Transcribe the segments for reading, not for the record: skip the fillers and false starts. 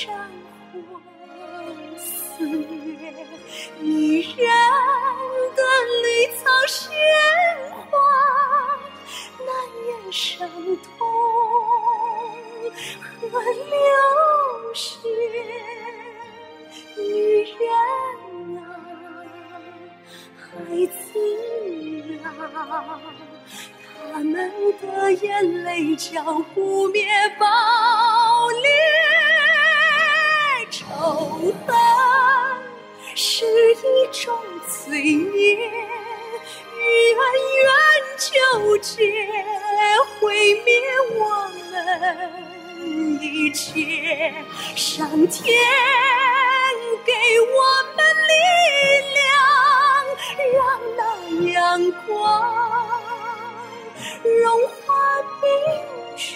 战火肆虐，迷人的绿草鲜花，难言伤痛和流血。女人啊，孩子啊，他们的眼泪叫不灭爆裂。仇恨是一种罪孽，与恩怨纠结，毁灭我们一切。上天给我们力量，让那阳光融化冰雪，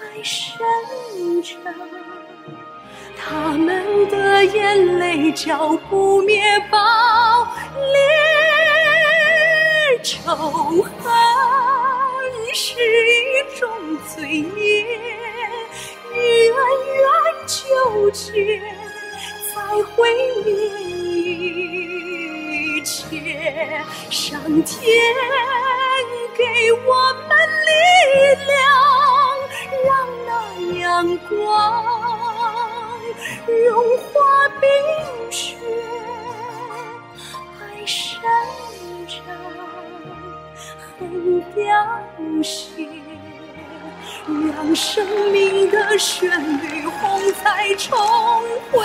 爱生长。他们的眼泪叫不灭爆裂。仇恨是一种罪孽，与恩怨纠结，才毁灭一切。上天给我们力量，让那阳光融化冰雪，爱生长，恨凋谢，让生命的旋律红彩重回。